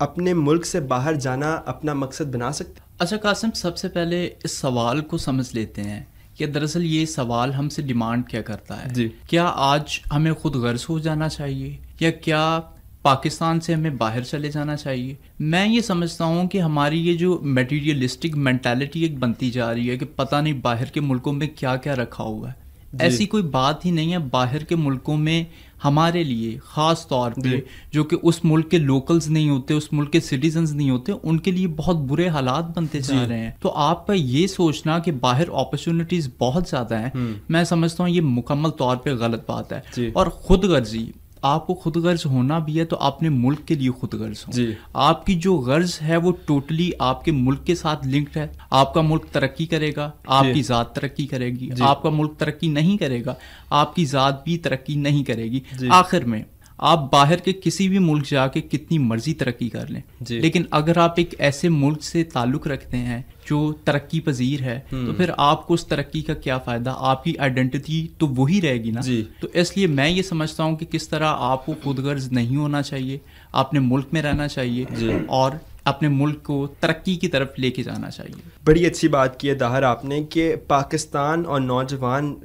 اپنے ملک سے باہر جانا اپنا مقصد بنا سکتے؟ اچھا قاسم، سب سے پہلے اس سوال کو سمجھ لیتے ہیں کہ دراصل یہ سوال ہم سے ڈیمانڈ کیا کرتا ہے. کیا آج ہمیں خود غرض ہو جانا چاہیے یا کیا پاکستان سے ہمیں باہر چلے جانا چاہیے؟ میں یہ سمجھتا ہوں کہ ہماری یہ جو میٹیریلسٹک مینٹالٹی ایک بنتی جا رہی ہے کہ پتہ نہیں باہر کے ملکوں میں کیا کیا رکھا ہوا ہے. ایسی کوئی بات ہی نہیں ہے. باہر کے ملکوں میں ہمارے لیے خاص طور پہ جو کہ اس ملک کے لوکلز نہیں ہوتے، اس ملک کے سٹیزنز نہیں ہوتے، ان کے لیے بہت برے حالات بنتے جا رہے ہیں. تو آپ کا یہ سوچنا کہ باہر اپرچونٹیز بہت زیادہ ہیں، میں سمجھتا ہوں یہ مکمل طور پہ غلط بات ہے. اور خود غرضی، آپ کو خود غرض ہونا بھی ہے تو اپنے ملک کے لیے خود غرض ہو. آپ کی جو غرض ہے وہ ٹوٹلی آپ کے ملک کے ساتھ لنکڈ ہے. آپ کا ملک ترقی کرے گا، آپ کی ذات ترقی کرے گی. آپ کا ملک ترقی نہیں کرے گا، آپ کی ذات بھی ترقی نہیں کرے گی. آخر میں آپ باہر کے کسی بھی ملک جا کے کتنی مرضی ترقی کر لیں، لیکن اگر آپ ایک ایسے ملک سے تعلق رکھتے ہیں جو ترقی پذیر ہے تو پھر آپ کو اس ترقی کا کیا فائدہ؟ آپ کی آئیڈینٹی تو وہی رہے گی نا. تو اس لیے میں یہ سمجھتا ہوں کہ کس طرح آپ کو خود غرض نہیں ہونا چاہیے، اپنے ملک میں رہنا چاہیے اور اپنے ملک کو ترقی کی طرف لے کے جانا چاہیے. بڑی اچھی بات کی ہے طاہر آپ نے کہ پاکستان اور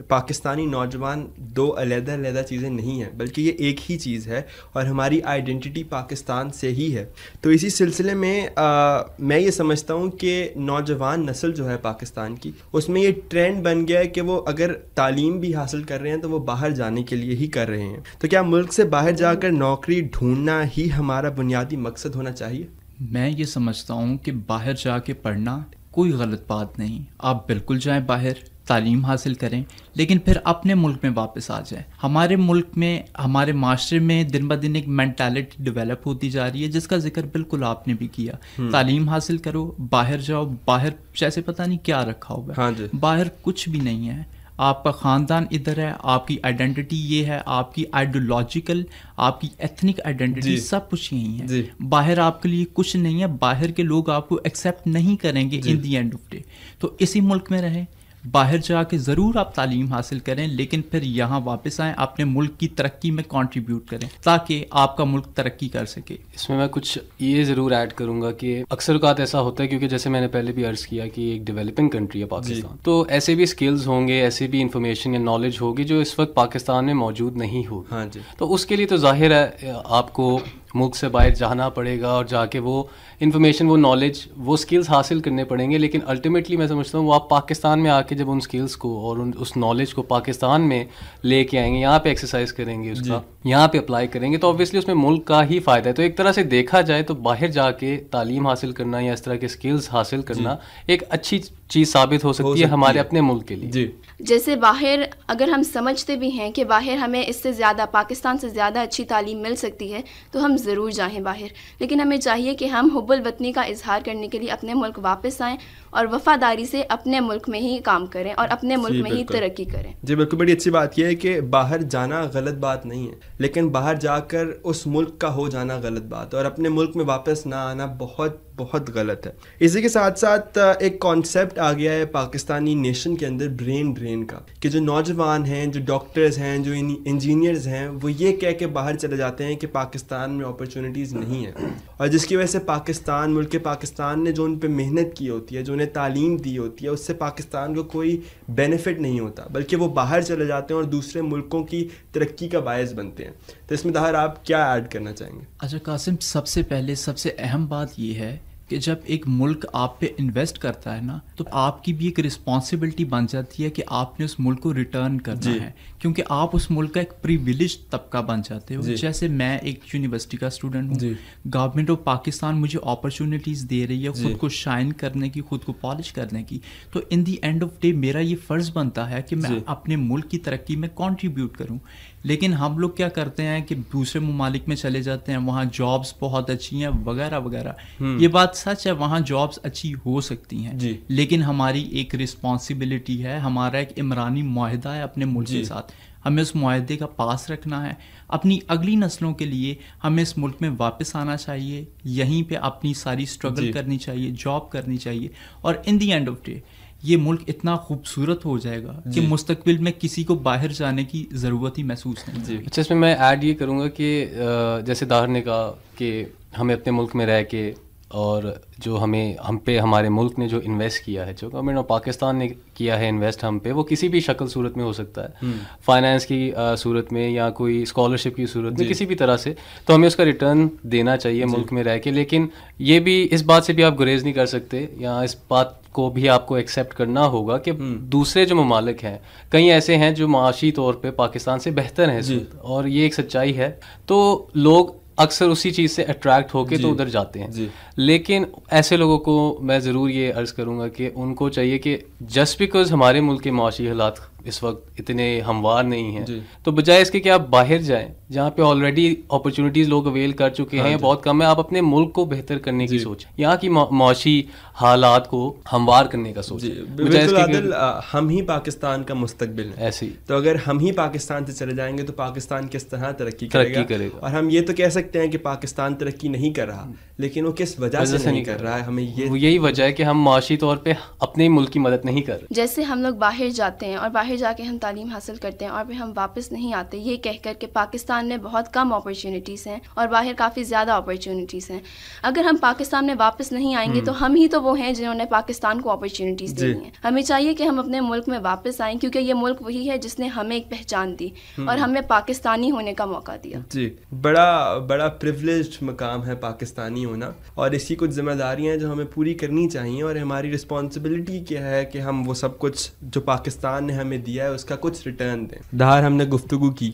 پاکستانی نوجوان دو علیحدہ علیحدہ چیزیں نہیں ہیں، بلکہ یہ ایک ہی چیز ہے اور ہماری آئیڈینٹی پاکستان سے ہی ہے. تو اسی سلسلے میں میں یہ سمجھتا ہوں کہ نوجوان نسل جو ہے پاکستان کی، اس میں یہ ٹرینڈ بن گیا ہے کہ وہ اگر تعلیم بھی حاصل کر رہے ہیں تو وہ باہر جانے کے لیے ہی کر رہے ہیں. تو کیا ملک سے باہر جا کر نوکری ڈھونڈنا ہی ہمارا بنیادی مقصد ہونا چاہیے؟ میں یہ سمجھتا ہوں کہ باہر جا کے پڑھنا کوئی غلط بات نہیں. آپ بالکل جائیں باہر، تعلیم حاصل کریں، لیکن پھر اپنے ملک میں واپس آ جائیں. ہمارے ملک میں، ہمارے معاشرے میں دن بہ دن ایک مینٹالٹی ڈیولپ ہوتی جا رہی ہے جس کا ذکر بالکل آپ نے بھی کیا. تعلیم حاصل کرو، باہر جاؤ. باہر جیسے پتہ نہیں کیا رکھا ہوا ہے. باہر کچھ بھی نہیں ہے. آپ کا خاندان ادھر ہے، آپ کی آئیڈینٹی یہ ہے، آپ کی آئیڈیولوجیکل، آپ کی ایتھنک آئیڈینٹی سب کچھ یہی ہے. باہر آپ کے لیے کچھ نہیں ہے. باہر کے لوگ آپ کو ایکسیپٹ نہیں کریں گے ان دی اینڈ آف ڈے. تو اسی ملک میں رہیں. باہر جا کے ضرور آپ تعلیم حاصل کریں، لیکن پھر یہاں واپس آئیں، اپنے ملک کی ترقی میں کنٹریبیوٹ کریں تاکہ آپ کا ملک ترقی کر سکے. اس میں کچھ یہ ضرور ایڈ کروں گا کہ اکثر اوقات ایسا ہوتا ہے، کیونکہ جیسے میں نے پہلے بھی عرض کیا کہ ایک ڈیولپنگ کنٹری ہے پاکستان، تو ایسے بھی اسکلز ہوں گے، ایسے بھی انفارمیشن یا نالج ہوگی جو اس وقت پاکستان میں موجود نہیں ہوگی. تو اس کے لیے تو ظاہر ہے آپ کو ملک سے باہر جانا پڑے گا اور جا کے وہ انفارمیشن، وہ نالج، وہ اسکلز حاصل کرنے پڑیں گے. لیکن الٹیمیٹلی میں سمجھتا ہوں وہ آپ پاکستان میں آ کے جب ان اسکلس کو اور اس نالج کو پاکستان میں لے کے آئیں گے، یہاں پہ ایکسرسائز کریں گے، اس کا یہاں پہ اپلائی کریں گے، تو اوبویسلی اس میں ملک کا ہی فائدہ ہے. تو ایک طرح سے دیکھا جائے تو باہر جا کے تعلیم حاصل کرنا یا اس طرح کے اسکلز حاصل کرنا ایک اچھی چیز ثابت ہو سکتی ہے ہمارے اپنے ملک کے لیے. جیسے باہر اگر ہم سمجھتے بھی ہیں کہ باہر ہمیں اس سے زیادہ، پاکستان سے زیادہ اچھی تعلیم مل سکتی ہے تو ہم ضرور جائیں باہر. لیکن ہمیں چاہیے کہ ہم حب الوطنی کا اظہار کرنے کے لیے اپنے ملک واپس آئیں اور وفاداری سے اپنے ملک میں ہی کام کریں اور اپنے ملک میں ہی ترقی کریں. جی بالکل، بڑی اچھی بات یہ ہے کہ باہر جانا غلط بات نہیں ہے، لیکن باہر جا کر اس ملک کا ہو جانا غلط بات ہے اور اپنے ملک میں واپس نہ آنا بہت بہت غلط ہے. اسی کے ساتھ ساتھ ایک کانسیپٹ آ گیا ہے پاکستانی نیشن کے اندر برین ڈرین کا، کہ جو نوجوان ہیں، جو ڈاکٹرز ہیں، جو انجینئرز ہیں، وہ یہ کہہ کے باہر چلے جاتے ہیں کہ پاکستان میں اپرچونیٹیز نہیں ہیں، اور جس کی وجہ سے پاکستان، ملک پاکستان نے جو ان پہ محنت کی ہوتی ہے، جو انہیں تعلیم دی ہوتی ہے، اس سے پاکستان کو کوئی بینیفٹ نہیں ہوتا، بلکہ وہ باہر چلے جاتے ہیں اور دوسرے ملکوں کی ترقی کا باعث بنتے ہیں. تو اس میں طاہر آپ کیا ایڈ کرنا چاہیں گے؟ اچھا قاسم، سب سے پہلے سب سے اہم بات یہ ہے کہ جب ایک ملک آپ پہ انویسٹ کرتا ہے نا، تو آپ کی بھی ایک رسپانسبلٹی بن جاتی ہے کہ آپ نے اس ملک کو ریٹرن کرنا ہے، کیونکہ آپ اس ملک کا ایک پریویلیج طبقہ بن جاتے ہو. جیسے میں ایک یونیورسٹی کا اسٹوڈنٹ ہوں، گورنمنٹ آف پاکستان مجھے اپرچونیٹیز دے رہی ہے خود کو شائن کرنے کی، خود کو پالش کرنے کی. تو ان دی اینڈ آف ڈے میرا یہ فرض بنتا ہے کہ میں اپنے ملک کی ترقی میں کنٹریبیوٹ کروں. لیکن ہم لوگ کیا کرتے ہیں کہ دوسرے ممالک میں چلے جاتے ہیں، وہاں جابس بہت اچھی ہیں وغیرہ وغیرہ. یہ بات سچ ہے، وہاں جابس اچھی ہو سکتی ہیں، لیکن ہماری ایک رسپانسبلٹی ہے، ہمارا ایک عمرانی معاہدہ ہے اپنے ملک کے ساتھ. ہمیں اس معاہدے کا پاس رکھنا ہے. اپنی اگلی نسلوں کے لیے ہمیں اس ملک میں واپس آنا چاہیے، یہیں پہ اپنی ساری اسٹرگل کرنی چاہیے، جاب کرنی چاہیے. اور ان دی اینڈ آف ڈے یہ ملک اتنا خوبصورت ہو جائے گا کہ مستقبل میں کسی کو باہر جانے کی ضرورت ہی محسوس نہیں. اچھا، اس میں ایڈ یہ کروں گا کہ جیسے داہر نے کہا کہ ہمیں اپنے ملک میں رہ کے اور جو ہم پہ ہمارے ملک نے جو انویسٹ کیا ہے، جو گورنمنٹ آف پاکستان نے کیا ہے انویسٹ ہم پہ، وہ کسی بھی شکل صورت میں ہو سکتا ہے، فائنانس کی صورت میں یا کوئی اسکالرشپ کی صورت میں، کسی بھی طرح سے، تو ہمیں اس کا ریٹرن دینا چاہیے ملک میں رہ کے. لیکن یہ بھی اس بات سے بھی آپ گریز نہیں کر سکتے، یا اس بات کو بھی آپ کو ایکسیپٹ کرنا ہوگا کہ دوسرے جو ممالک ہیں کئی ایسے ہیں جو معاشی طور پہ پاکستان سے بہتر ہیں، اور یہ ایک سچائی ہے. تو لوگ اکثر اسی چیز سے اٹریکٹ ہو کے تو ادھر جاتے ہیں. لیکن ایسے لوگوں کو میں ضرور یہ عرض کروں گا کہ ان کو چاہیے کہ جسٹ بیکاز ہمارے ملک کے معاشی حالات اس وقت اتنے ہموار نہیں ہیں، تو بجائے اس کے کہ آپ باہر جائیں جہاں پہ آلریڈی اپرچونیٹیز لوگ اویل کر چکے ہیں، بہت کم ہے، آپ اپنے ملک کو بہتر کرنے کی سوچیں، یہاں کی معاشی حالات کو ہموار کرنے کا سوچیں. بالکل عادل، ہم ہی پاکستان کا مستقبل ہے ایسی، تو اگر ہم ہی پاکستان سے چلے جائیں گے تو پاکستان کس طرح ترقی کرے گا. اور ہم یہ تو کہہ سکتے ہیں کہ پاکستان ترقی نہیں کر رہا، لیکن وہ کس وجہ سے نہیں کر رہا ہے، ہمیں یہی وجہ ہے کہ ہم معاشی طور پہ اپنے ملک کی مدد نہیں کر رہے. جیسے ہم لوگ باہر جاتے ہیں اور باہر جا کے ہم تعلیم حاصل کرتے ہیں اور پھر ہم واپس نہیں آتے، یہ کہہ کر کہ پاکستان میں بہت کم اپرچونیٹیز ہیں اور باہر کافی زیادہ اپرچونیٹیز ہیں. اگر ہم پاکستان میں واپس نہیں آئیں گے تو ہم ہی تو وہ ہیں جنہوں نے پاکستان کو اپرچونیٹیز دی ہیں. ہمیں چاہیے کہ ہم اپنے ملک میں واپس آئیں، کیونکہ یہ ملک وہی ہے جس نے ہمیں ایک پہچان دی اور ہمیں پاکستانی ہونے کا موقع دیا. جی، بڑا پریولیجڈ مقام ہے پاکستانی ہونا، اور اس کی کچھ ذمہ داریاں ہیں جو ہمیں پوری کرنی چاہیے، اور ہماری رسپانسبلٹی کیا ہے کہ ہم وہ سب کچھ جو پاکستان نے ہمیں دیا ہے اس کا کچھ ریٹرن دیں. دہر ہم نے گفتگو کی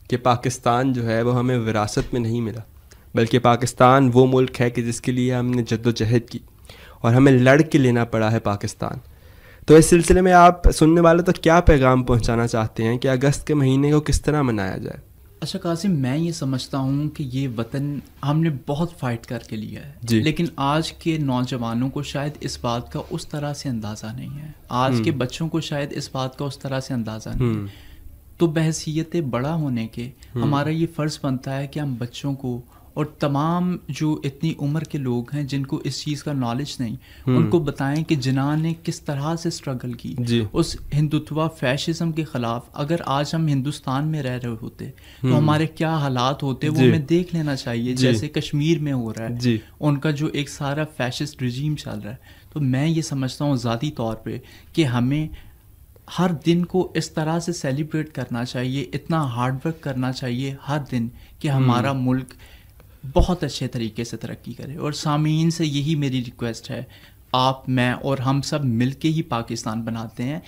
کہ پاکستان جو ہے وہ ہمیں وراثت میں نہیں ملا، بلکہ پاکستان وہ ملک ہے کہ جس کے لیے ہم نے جد و جہد کی اور ہمیں لڑ کے لینا پڑا ہے پاکستان. تو اس سلسلے میں آپ سننے والے تک کیا پیغام پہنچانا چاہتے ہیں کہ اگست کے مہینے کو کس طرح منایا جائے؟ اچھا قاسم، میں یہ سمجھتا ہوں کہ یہ وطن ہم نے بہت فائٹ کر کے لیا ہے، لیکن آج کے نوجوانوں کو شاید اس بات کا اس طرح سے اندازہ نہیں ہے، آج کے بچوں کو شاید اس بات کا اس طرح سے اندازہ نہیں ہے. تو بحیثیت بڑا ہونے کے ہمارا یہ فرض بنتا ہے کہ ہم بچوں کو اور تمام جو اتنی عمر کے لوگ ہیں جن کو اس چیز کا نالج نہیں، ان کو بتائیں کہ جناح نے کس طرح سے اسٹرگل کی اس ہندوتوا فیشزم کے خلاف. اگر آج ہم ہندوستان میں رہ رہے ہوتے تو ہمارے کیا حالات ہوتے وہ ہمیں دیکھ لینا چاہیے. جیسے کشمیر میں ہو رہا ہے، ان کا جو ایک سارا فیشسٹ رجیم چل رہا ہے. تو میں یہ سمجھتا ہوں ذاتی طور پہ کہ ہمیں ہر دن کو اس طرح سے سیلیبریٹ کرنا چاہیے، اتنا ہارڈ ورک کرنا چاہیے ہر دن کہ ہمارا ملک بہت اچھے طریقے سے ترقی کرے. اور سامعین سے یہی میری ریکویسٹ ہے، آپ، میں اور ہم سب مل کے ہی پاکستان بناتے ہیں.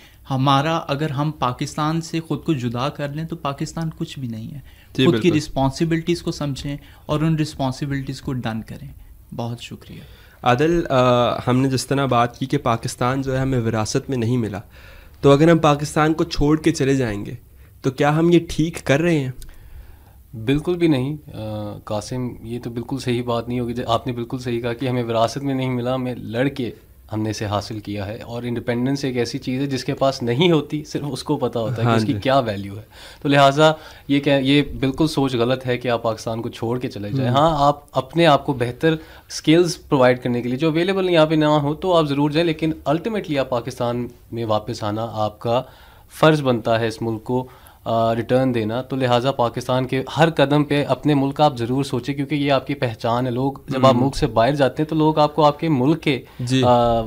اگر ہم پاکستان سے خود کو جدا کر لیں تو پاکستان کچھ بھی نہیں ہے. خود کی رسپانسبلٹیز کو سمجھیں اور ان رسپانسبلٹیز کو ڈن کریں. بہت شکریہ. عادل، ہم نے جس طرح بات کی کہ پاکستان جو ہے ہمیں وراثت میں نہیں ملا، تو اگر ہم پاکستان کو چھوڑ کے چلے جائیں گے تو کیا ہم یہ ٹھیک کر رہے ہیں؟ بالکل بھی نہیں قاسم، یہ تو بالکل صحیح بات نہیں ہوگی. آپ نے بالکل صحیح کہا کہ ہمیں وراثت میں نہیں ملا، ہمیں لڑ کے ہم نے اسے حاصل کیا ہے. اور انڈیپینڈنس ایک ایسی چیز ہے جس کے پاس نہیں ہوتی، صرف اس کو پتہ ہوتا ہے کہ اس کی کیا ویلیو ہے. تو لہٰذا یہ بالکل سوچ غلط ہے کہ آپ پاکستان کو چھوڑ کے چلے جائیں. ہاں، آپ اپنے آپ کو بہتر اسکلز پرووائڈ کرنے کے لیے جو اویلیبل یہاں پہ نہ ہو تو آپ ضرور جائیں، لیکن الٹیمیٹلی آپ پاکستان میں واپس آنا آپ کا فرض بنتا ہے، اس ملک کو ریٹرن دینا. تو لہٰذا پاکستان کے ہر قدم پہ اپنے ملک کا آپ ضرور سوچیں، کیونکہ یہ آپ کی پہچان ہے. لوگ جب آپ ملک سے باہر جاتے ہیں تو لوگ آپ کو آپ کے ملک کے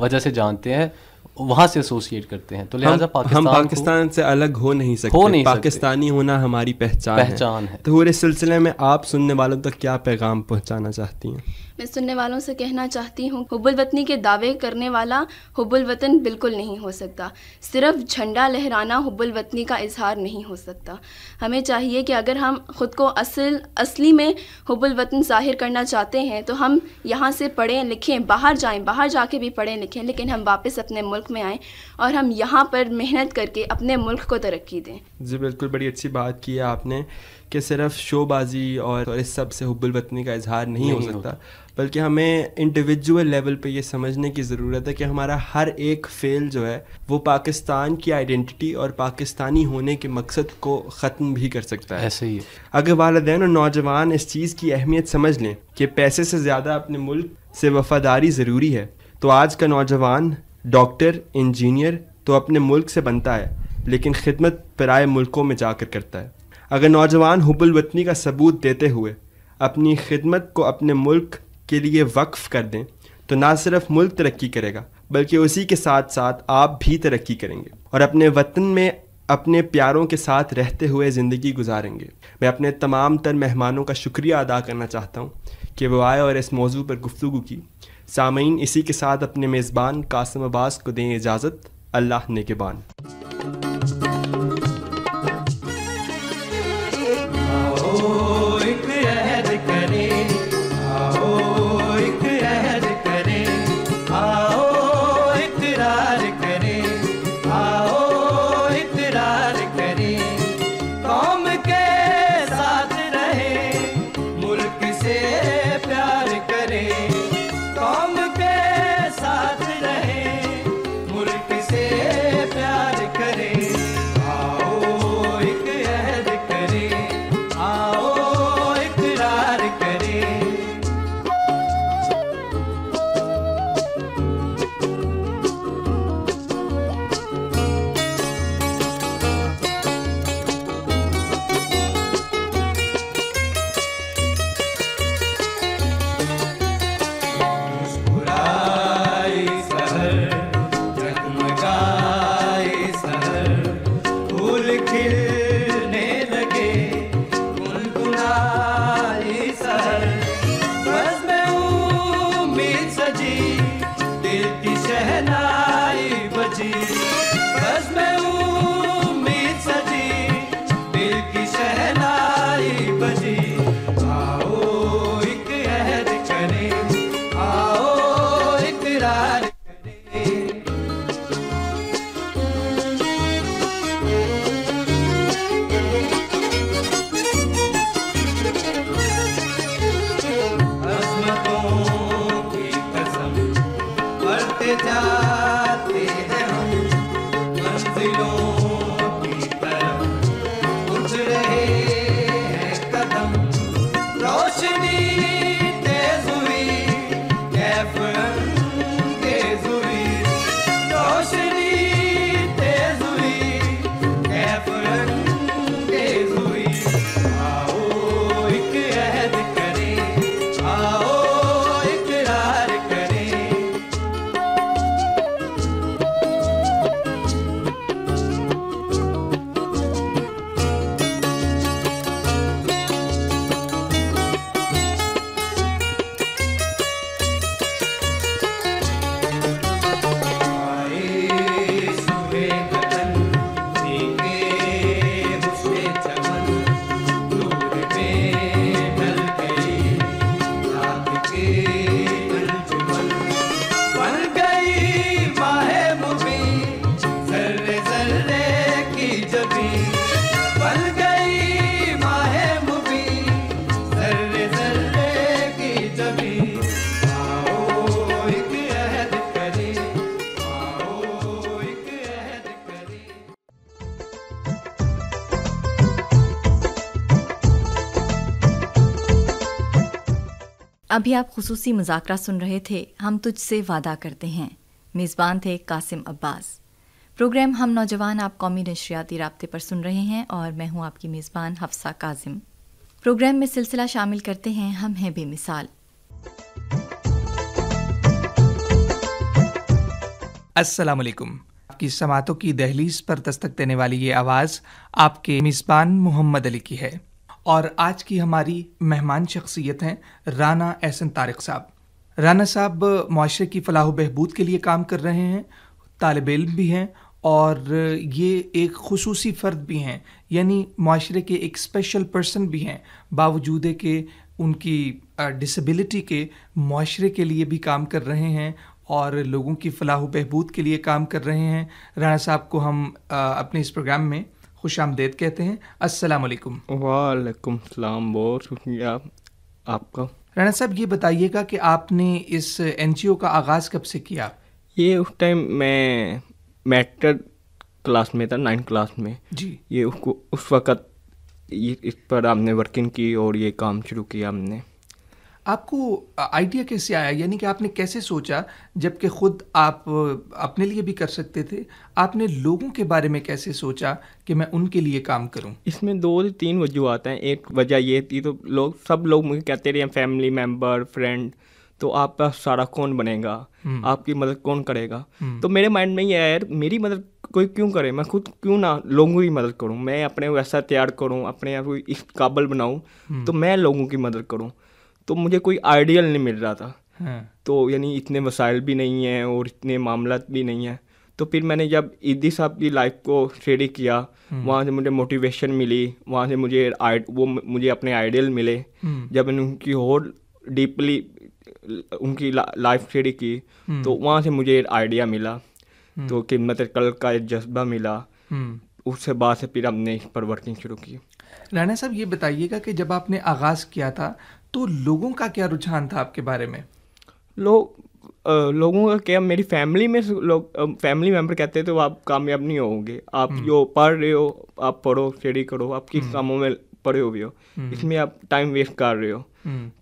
وجہ سے جانتے ہیں، وہاں سے ایسوسیٹ کرتے ہیں. تو لہٰذا ہم پاکستان سے الگ ہو نہیں سکتے، پاکستانی ہونا ہماری پہچان ہے. تو اس سلسلے میں آپ سننے والوں تک کیا پیغام پہنچانا چاہتی ہیں؟ میں سننے والوں سے کہنا چاہتی ہوں، حب الوطنی کے دعوے کرنے والا حب الوطن بالکل نہیں ہو سکتا. صرف جھنڈا لہرانا حب الوطنی کا اظہار نہیں ہو سکتا. ہمیں چاہیے کہ اگر ہم خود کو اصلی میں حب الوطن ظاہر کرنا چاہتے ہیں تو ہم یہاں سے پڑھیں لکھیں، باہر جائیں، باہر جا کے بھی پڑھیں لکھیں، لیکن ہم واپس اپنے ملک میں آئیں اور ہم یہاں پر محنت کر کے اپنے ملک کو ترقی دیں. جی بالکل، بڑی اچھی بات کی ہے آپ نے کہ صرف شو بازی اور اس سب سے حب الوطنی کا اظہار نہیں ہو سکتا، بلکہ ہمیں انڈیویجول لیول پہ یہ سمجھنے کی ضرورت ہے کہ ہمارا ہر ایک فعل جو ہے وہ پاکستان کی آئیڈینٹی اور پاکستانی ہونے کے مقصد کو ختم بھی کر سکتا ہے. ایسے ہی اگر والدین اور نوجوان اس چیز کی اہمیت سمجھ لیں کہ پیسے سے زیادہ اپنے ملک سے وفاداری ضروری ہے، تو آج کا نوجوان ڈاکٹر انجینئر تو اپنے ملک سے بنتا ہے لیکن خدمت پرائے ملکوں میں جا کر کرتا ہے. اگر نوجوان حب الوطنی کا ثبوت دیتے ہوئے اپنی خدمت کو اپنے ملک کے لیے وقف کر دیں تو نہ صرف ملک ترقی کرے گا بلکہ اسی کے ساتھ ساتھ آپ بھی ترقی کریں گے اور اپنے وطن میں اپنے پیاروں کے ساتھ رہتے ہوئے زندگی گزاریں گے. میں اپنے تمام تر مہمانوں کا شکریہ ادا کرنا چاہتا ہوں کہ وہ آئے اور اس موضوع پر گفتگو کی. سامعین، اسی کے ساتھ اپنے میزبان قاسم عباس کو دیں اجازت. اللہ نگہبان. ابھی آپ خصوصی مذاکرہ سن رہے تھے ہم تجھ سے وعدہ کرتے ہیں. میزبان تھے قاسم عباس. پروگرام ہم نوجوان آپ قومی نشریاتی رابطے پر سن رہے ہیں اور میں ہوں آپ کی میزبان حفصہ کاظم. پروگرام میں سلسلہ شامل کرتے ہیں ہم ہیں بے مثال. السلام علیکم. آپ کی سماعتوں کی دہلیز پر دستک دینے والی یہ آواز آپ کے میزبان محمد علی کی ہے اور آج کی ہماری مہمان شخصیت ہیں رانا احسن طارق صاحب. رانا صاحب معاشرے کی فلاح و بہبود کے لیے کام کر رہے ہیں، طالب علم بھی ہیں اور یہ ایک خصوصی فرد بھی ہیں، یعنی معاشرے کے ایک اسپیشل پرسن بھی ہیں. باوجود کہ ان کی ڈسیبلٹی کے معاشرے کے لیے بھی کام کر رہے ہیں اور لوگوں کی فلاح و بہبود کے لیے کام کر رہے ہیں. رانا صاحب کو ہم اپنے اس پروگرام میں خوش آمدید کہتے ہیں. السلام علیکم. وعلیکم السلام، بہت شکریہ آپ کا. رانا صاحب یہ بتائیے گا کہ آپ نے اس این جی او کا آغاز کب سے کیا؟ یہ اس ٹائم میں میٹرک کلاس میں تھا، 9 کلاس میں. جی. یہ اس وقت اس پر ہم نے ورکنگ کی اور یہ کام شروع کیا ہم نے. آپ کو آئیڈیا کیسے آیا, یعنی کہ آپ نے کیسے سوچا جب کہ خود آپ اپنے لیے بھی کر سکتے تھے, آپ نے لوگوں کے بارے میں کیسے سوچا کہ میں ان کے لیے کام کروں؟ اس میں 2-3 وجوہات ہیں. ایک وجہ یہ تھی, تو سب لوگ مجھے کہتے رہے ہیں فیملی ممبر, فرینڈ, تو آپ کا سارا کون بنے گا, آپ کی مدد کون کرے گا. تو میرے مائنڈ میں یہ آیا یار میری مدد کوئی کیوں کرے, میں خود کیوں نہ لوگوں کی مدد کروں, میں اپنے ویسا تیار کروں, اپنے آپ کو اس قابل بناؤں تو میں لوگوں کی مدد کروں. تو مجھے کوئی آئیڈیل نہیں مل رہا تھا, تو یعنی اتنے وسائل بھی نہیں ہیں اور اتنے معاملات بھی نہیں ہیں. تو پھر میں نے جب ایدی صاحب کی لائف کو اسٹڈی کیا, وہاں سے مجھے موٹیویشن ملی, وہاں سے مجھے اپنے آئیڈیل ملے. جب میں نے ان کی اور ڈیپلی ان کی لائف اسٹڈی کی تو وہاں سے مجھے آئیڈیا ملا, تو خدمت کل کا ایک جذبہ ملا. اس سے بعد سے پھر ہم نے اس پر ورکنگ شروع کی. رانا صاحب یہ بتائیے گا کہ جب آپ نے آغاز کیا تھا تو لوگوں کا کیا رجحان تھا آپ کے بارے میں؟ لوگوں کا کیا, میری فیملی میں لوگ فیملی ممبر کہتے تھے وہ آپ کامیاب نہیں ہوں گے, آپ جو پڑھ رہے ہو آپ پڑھو, اسٹڈی کرو, آپ کس کاموں میں پڑے ہوئے ہو, اس میں آپ ٹائم ویسٹ کر رہے ہو.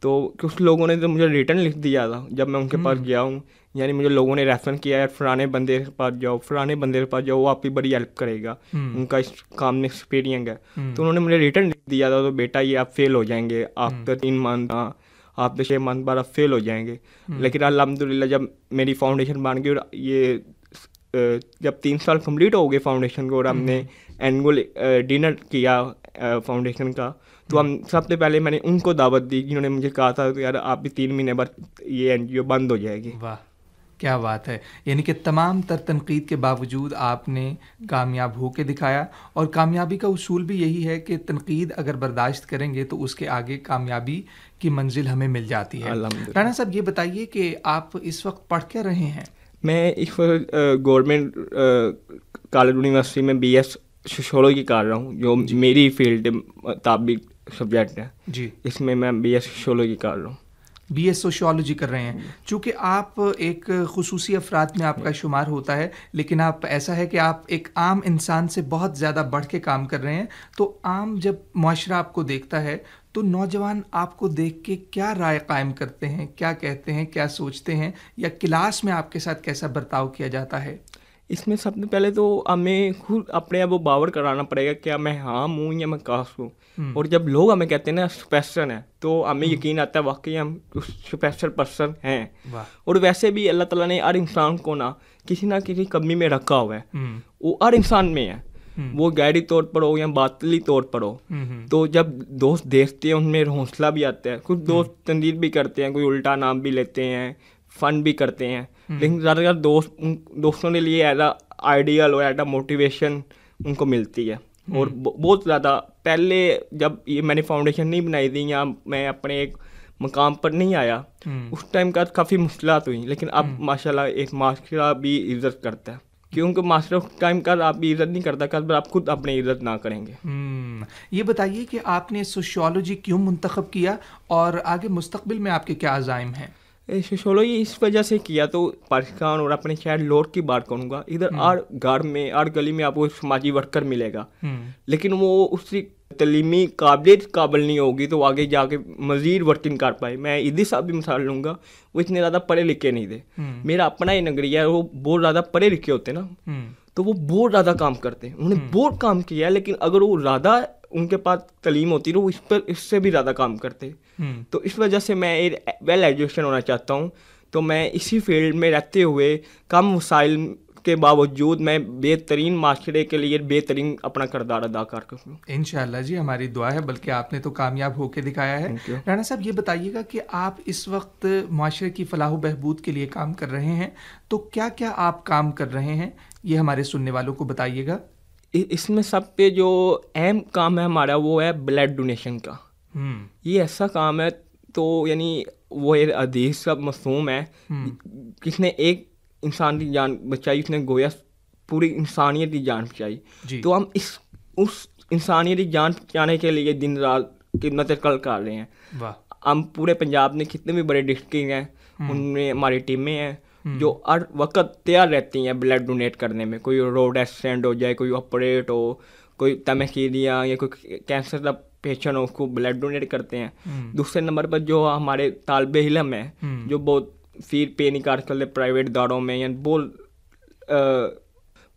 تو کچھ لوگوں نے تو مجھے ریٹرن لکھ دیا تھا جب میں ان کے پاس گیا ہوں, یعنی مجھے لوگوں نے ریفر کیا یار فلانے بندے کے پاس جاؤ, فلانے بندے کے پاس جاؤ, وہ آپ کی بڑی ہیلپ کرے گا, ان کا اس کام میں ایکسپیرینس ہے. تو انہوں نے مجھے ریٹرن لکھ دیا تھا, تو بیٹا یہ آپ فیل ہو جائیں گے, آفٹر 3 منتھ, آپ 6 منتھ بعد آپ فیل ہو جائیں گے. لیکن الحمدللہ جب میری فاؤنڈیشن بن گئی اور یہ جب 3 سال کمپلیٹ ہو گئے فاؤنڈیشن کو, اور ہم نے اینول ڈنر کیا فاؤنڈیشن کا, تو ہم سب سے پہلے میں نے ان کو دعوت دی, جنہوں نے مجھے کہا تھا کہ یار آپ بھی 3 مہینے بعد یہ NGO بند ہو جائے گی. واہ کیا بات ہے, یعنی کہ تمام تر تنقید کے باوجود آپ نے کامیاب ہو کے دکھایا, اور کامیابی کا اصول بھی یہی ہے کہ تنقید اگر برداشت کریں گے تو اس کے آگے کامیابی کی منزل ہمیں مل جاتی ہے. رانا صاحب یہ بتائیے کہ آپ اس وقت پڑھ کیا رہے ہیں؟ میں اس وقت گورنمنٹ کالج یونیورسٹی میں BS سوشیولوجی کر رہا ہوں, جو میری فیلڈ مطابق سبجیکٹ ہے. جی, اس میں BS سوشیولوجی کر رہا ہوں. BS سوشیولوجی کر رہے ہیں. چونکہ آپ ایک خصوصی افراد میں آپ کا شمار ہوتا ہے, لیکن آپ ایسا ہے کہ آپ ایک عام انسان سے بہت زیادہ بڑھ کے کام کر رہے ہیں. تو عام جب معاشرہ آپ کو دیکھتا ہے تو نوجوان آپ کو دیکھ کے کیا رائے قائم کرتے ہیں, کیا کہتے ہیں, کیا سوچتے ہیں, یا کلاس میں آپ کے ساتھ کیسا برتاؤ کیا جاتا ہے؟ اس میں سب سے پہلے تو ہمیں خود اپنے آپ کو باور کرانا پڑے گا کیا میں ہام ہوں یا میں کاس ہوں. اور جب لوگ ہمیں کہتے ہیں نا اسپیشل ہے, تو ہمیں یقین آتا ہے واقعی ہم اسپیشل پرسن ہیں. اور ویسے بھی اللہ تعالیٰ نے ہر انسان کو نا کسی نہ کسی کمی میں رکھا ہوا ہے, وہ ہر انسان میں ہے, وہ غیری طور پر ہو یا باطلی طور پر ہو. تو جب دوست دیکھتے ہیں ان میں حوصلہ بھی آتا ہے. کچھ دوست تنقید بھی کرتے ہیں, کوئی الٹا نام بھی لیتے ہیں, فن بھی کرتے ہیں, لیکن زیادہ تر دوستوں کے لیے ایز اے آئیڈیل اور ایز اے موٹیویشن ان کو ملتی ہے. اور بہت زیادہ پہلے جب یہ میں نے فاؤنڈیشن نہیں بنائی تھی یا میں اپنے ایک مقام پر نہیں آیا, اس ٹائم کا کافی مشکلات ہوئی, لیکن اب ماشاءاللہ ایک معاشرہ بھی عزت کرتا ہے, کیونکہ معاشرہ اس ٹائم کا آپ بھی عزت نہیں کرتا کہ آپ خود اپنی عزت نہ کریں گے. یہ بتائیے کہ آپ نے سوشیولوجی کیوں منتخب کیا, اور آگے مستقبل میں آپ کے کیا عزائم ہیں؟ سوشیولوجی اس وجہ سے کیا, تو پاکستان اور اپنے شہر لوٹ کی بات کروں گا, ادھر ہر گھر میں ہر گلی میں آپ کو سماجی ورکر ملے گا, لیکن وہ اس کی تعلیمی قابلیت قابل نہیں ہوگی تو آگے جا کے مزید ورکنگ کر پائے. میں ایدی صاحب بھی مثال لوں گا, وہ اتنے زیادہ پڑھے لکھے نہیں تھے, میرا اپنا ہی نگریہ ہے, وہ بہت زیادہ پڑھے لکھے ہوتے نا, تو وہ بہت زیادہ کام کرتے ہیں, انہوں نے بہت کام کیا ہے, لیکن اگر وہ زیادہ ان کے پاس تعلیم ہوتی تو اس سے بھی زیادہ کام کرتے. تو اس وجہ سے میں ویل ایجوکیشن ہونا چاہتا ہوں, تو میں اسی فیلڈ میں رہتے ہوئے کم وسائل کے باوجود میں بہترین معاشرے کے لیے بہترین اپنا کردار ادا کر سکوں. انشاءاللہ جی, ہماری دعا ہے, بلکہ آپ نے تو کامیاب ہو کے دکھایا ہے. رانا صاحب یہ بتائیے گا کہ آپ اس وقت معاشرے کی فلاح و بہبود کے لیے کام کر رہے ہیں, تو کیا کیا آپ کام کر رہے ہیں, یہ ہمارے سننے والوں کو بتائیے گا. اس میں سب پہ جو اہم کام ہے ہمارا وہ ہے بلڈ ڈونیشن کا. یہ ایسا کام ہے تو یعنی وہ حدیث کا مفہوم ہے, کس نے ایک انسان کی جان بچائی اس نے گویا پوری انسانیت کی جان بچائی. تو ہم اس انسانیت کی جان بچانے کے لیے دن رات خدمت کل کر رہے ہیں. ہم پورے پنجاب میں کتنے بھی بڑے ڈسٹرکٹ ہیں ان میں ہماری ٹیمیں ہیں جو ہر وقت تیار رہتی ہیں بلڈ ڈونیٹ کرنے میں. کوئی روڈ ایکسیڈنٹ ہو جائے, کوئی آپریٹ ہو, کوئی تمکیدیاں یا کوئی کینسر کا پیشنٹ اس کو بلڈ ڈونیٹ کرتے ہیں. دوسرے نمبر پر جو ہمارے طالب علم ہیں جو بہت فیس پے نہیں کر سکتے پرائیویٹ اداروں میں یا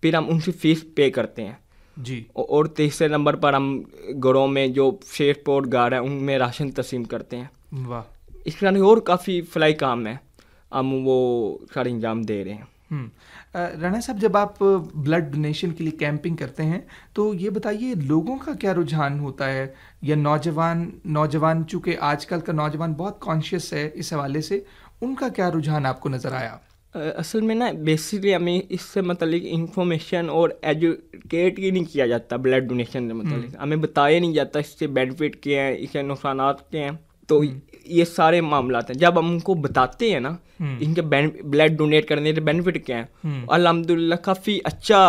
پھر ہم ان کی فیس پے کرتے ہیں جی. اور تیسرے نمبر پر ہم گھروں میں جو شیٹ پوٹ گار ہیں ان میں راشن تقسیم کرتے ہیں. واہ. اس طرح اور کافی فلائی کام ہے ہم وہ سارے انجام دے رہے ہیں. رانا صاحب جب آپ بلڈ ڈونیشن کے لیے کیمپنگ کرتے ہیں تو یہ بتائیے لوگوں کا کیا رجحان ہوتا ہے یا نوجوان چونکہ آج کل کا نوجوان بہت کانشیس ہے اس حوالے سے, ان کا کیا رجحان آپ کو نظر آیا؟ اصل میں نا بیسکلی ہمیں اس سے متعلق انفارمیشن اور ایجوکیٹ ہی نہیں کیا جاتا. بلڈ ڈونیشن سے متعلق ہمیں بتایا نہیں جاتا اس سے بینیفٹ کیا ہیں, اس کے نقصانات کیا ہیں. تو یہ سارے معاملات ہیں جب ہم ان کو بتاتے ہیں نا ان کے بلڈ ڈونیٹ کرنے کے بینیفٹ کیا ہیں, الحمدللہ کافی اچھا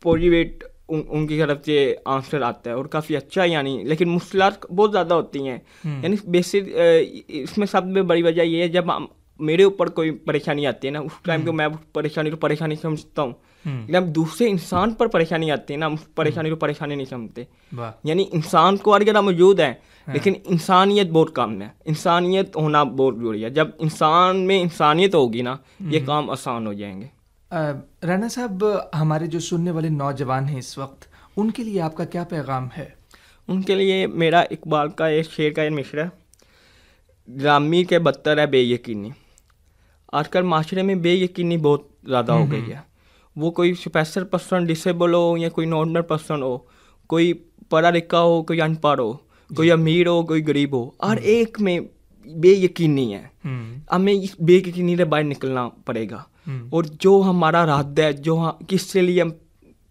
پوزیٹیو ان کی طرف سے آنسر آتا ہے اور کافی اچھا. یعنی لیکن مشکلات بہت زیادہ ہوتی ہیں. یعنی بیسک اس میں سب سے بڑی وجہ یہ ہے جب میرے اوپر کوئی پریشانی آتی ہے نا اس ٹائم کو میں پریشانی سمجھتا ہوں, جب دوسرے انسان پر پریشانی آتی ہے نا اس پریشانی کو پریشانی نہیں سمجھتے. یعنی انسان کو ہر جگہ موجود ہے لیکن انسانیت بہت کم ہے. انسانیت ہونا بہت ضروری ہے. جب انسان میں انسانیت ہوگی نا یہ کام آسان ہو جائیں گے. رانا صاحب ہمارے جو سننے والے نوجوان ہیں اس وقت ان کے لیے آپ کا کیا پیغام ہے؟ ان کے لیے میرا اقبال کا ایک شعر کا ایک مصرع ہے, ڈرامی کے بدتر ہے بے یقینی. آج کل معاشرے میں بے یقینی بہت زیادہ ہو گئی ہے. وہ کوئی اسپیشل پرسن ڈسیبل ہو یا کوئی نارمل پرسن ہو, کوئی پڑھا لکھا ہو کوئی ان پڑھ ہو, کوئی امیر ہو کوئی غریب ہو, ہر ایک میں بے یقینی ہے. ہمیں اس بے یقینی سے باہر نکلنا پڑے گا اور جو ہمارا ارادہ ہے جو کس سے لیے ہم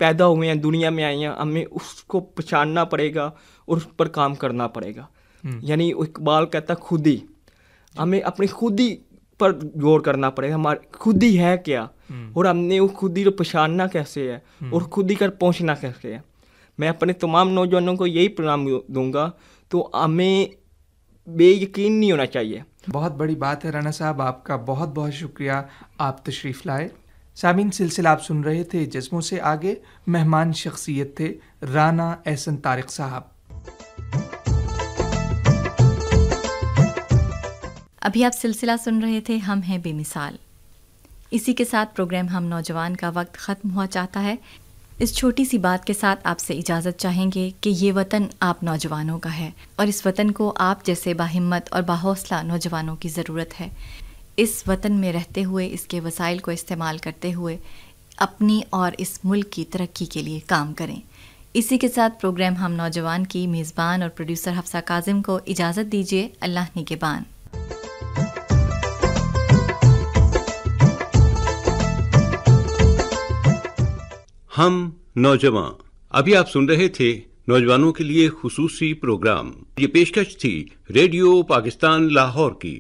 پیدا ہوئے ہیں دنیا میں آئے ہیں ہمیں اس کو پہچاننا پڑے گا اور اس پر کام کرنا پڑے گا. یعنی اقبال کہتا ہے خود ہی, ہمیں اپنی خود ہی پر غور کرنا پڑے گا ہمارے خود ہی ہے کیا اور ہم نے وہ خود ہی کو پہچاننا کیسے ہے اور خود ہی کر پہنچنا کیسے ہے. میں اپنے تمام نوجوانوں کو یہی پیغام دوں گا تو ہمیں بے یقین نہیں ہونا چاہیے. بہت بڑی بات ہے رانا صاحب, آپ کا بہت بہت شکریہ آپ تشریف لائے. سامعین سلسلہ آپ سن رہے تھے جسموں سے آگے, مہمان شخصیت تھے رانا احسن طارق صاحب. ابھی آپ سلسلہ سن رہے تھے ہم ہیں بے مثال. اسی کے ساتھ پروگرام ہم نوجوان کا وقت ختم ہوا چاہتا ہے. اس چھوٹی سی بات کے ساتھ آپ سے اجازت چاہیں گے کہ یہ وطن آپ نوجوانوں کا ہے اور اس وطن کو آپ جیسے باہمت اور باحوصلہ نوجوانوں کی ضرورت ہے. اس وطن میں رہتے ہوئے اس کے وسائل کو استعمال کرتے ہوئے اپنی اور اس ملک کی ترقی کے لیے کام کریں. اسی کے ساتھ پروگرام ہم نوجوان کی میزبان اور پروڈیوسر حفصہ کاظم کو اجازت دیجیے. اللہ نگہبان. ہم نوجوان. ابھی آپ سن رہے تھے نوجوانوں کے لیے خصوصی پروگرام. یہ پیشکش تھی ریڈیو پاکستان لاہور کی.